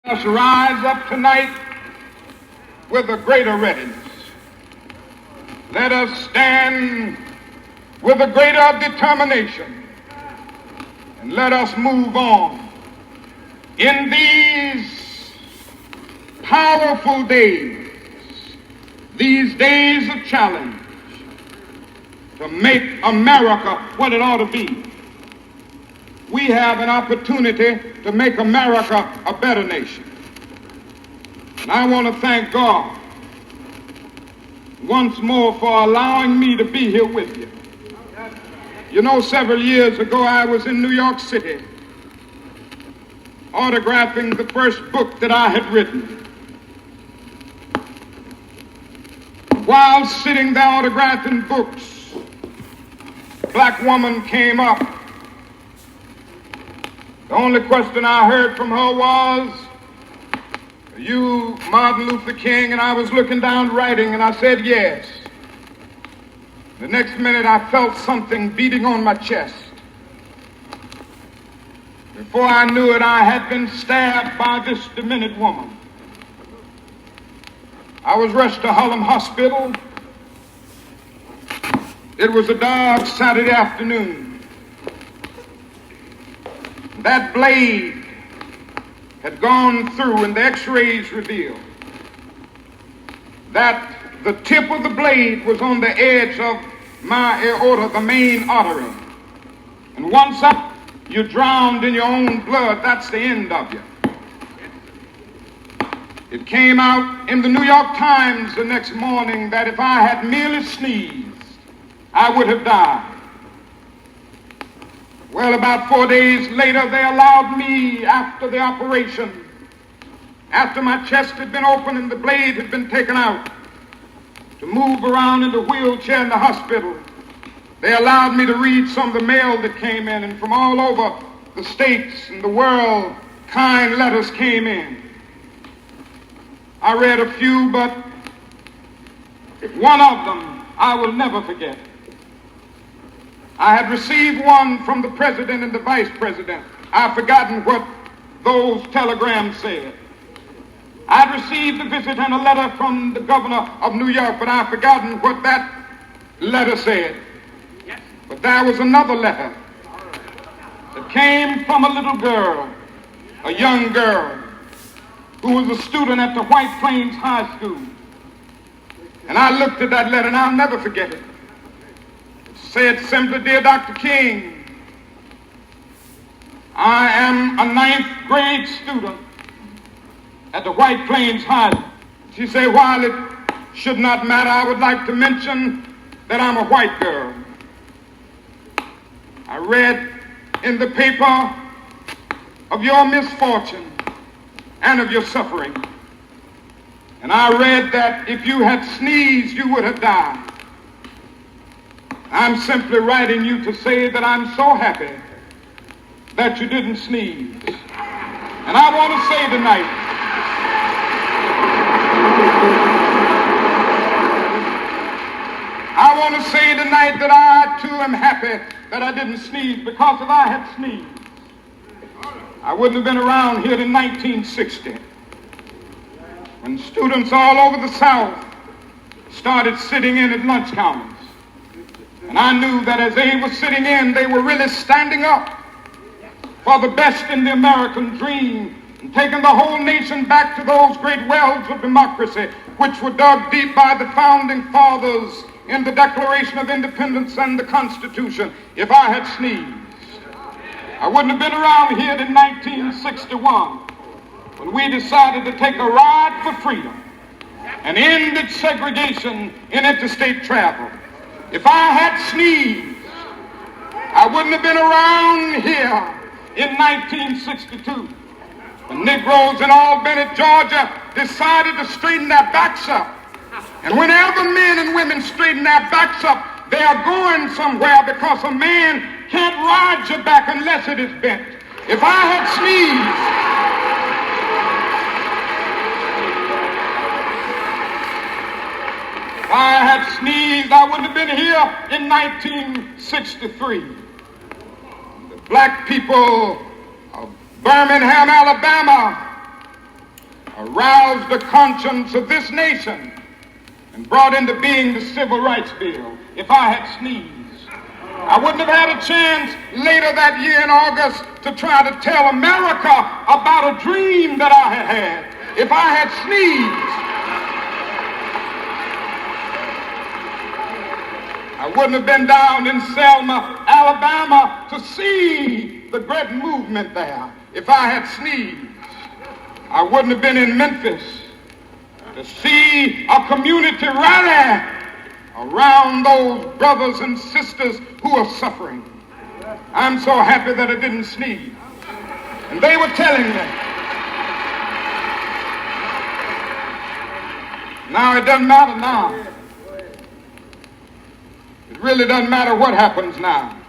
Let us rise up tonight with a greater readiness. Let us stand with a greater determination. And let us move on in these powerful days, these days of challenge, to make America what it ought to be. We have an opportunity to make America a better nation. And I want to thank God once more for allowing me to be here with you. You know, several years ago I was in New York City autographing the first book that I had written. While sitting there autographing books, a black woman came up. The only question I heard from her was, "Are you Martin Luther King?" And I was looking down writing and I said, "Yes." The next minute I felt something beating on my chest. Before I knew it, I had been stabbed by this demented woman. I was rushed to Harlem Hospital. It was a dark Saturday afternoon. That blade had gone through, and the x-rays revealed that the tip of the blade was on the edge of my aorta, the main artery. And once you're drowned in your own blood, that's the end of you. It came out in the New York Times the next morning that if I had merely sneezed, I would have died. Well, about 4 days later, they allowed me, after the operation, after my chest had been opened and the blade had been taken out, to move around in the wheelchair in the hospital. They allowed me to read some of the mail that came in, and from all over the states and the world, kind letters came in. I read a few, but one of them I will never forget. I had received one from the president and the vice president. I've forgotten what those telegrams said. I'd received a visit and a letter from the governor of New York, but I've forgotten what that letter said. But there was another letter that came from a little girl, a young girl, who was a student at the White Plains High School. And I looked at that letter, and I'll never forget it. It said simply, "Dear Dr. King, I am a 9th grade student at the White Plains High School." She said, "While it should not matter, I would like to mention that I'm a white girl. I read in the paper of your misfortune and of your suffering. And I read that if you had sneezed, you would have died. I'm simply writing you to say that I'm so happy that you didn't sneeze." And I want to say tonight, that I too am happy that I didn't sneeze, because if I had sneezed, I wouldn't have been around here in 1960, when students all over the South started sitting in at lunch counters. And I knew that as they were sitting in, they were really standing up for the best in the American dream and taking the whole nation back to those great wells of democracy which were dug deep by the founding fathers in the Declaration of Independence and the Constitution. If I had sneezed, I wouldn't have been around here in 1961 when we decided to take a ride for freedom and ended segregation in interstate travel. If I had sneezed, I wouldn't have been around here in 1962 when Negroes in Albany, Georgia decided to straighten their backs up. And whenever men and women straighten their backs up, they are going somewhere, because a man can't ride your back unless it is bent. If I had sneezed, I wouldn't have been here in 1963. The black people of Birmingham, Alabama aroused the conscience of this nation and brought into being the Civil Rights Bill, if I had sneezed, I wouldn't have had a chance later that year in August to try to tell America about a dream that I had had. If I had sneezed, I wouldn't have been down in Selma, Alabama to see the great movement there. If I had sneezed, I wouldn't have been in Memphis to see a community rally around those brothers and sisters who are suffering. I'm so happy that I didn't sneeze. And they were telling me, now it doesn't matter now. It really doesn't matter what happens now.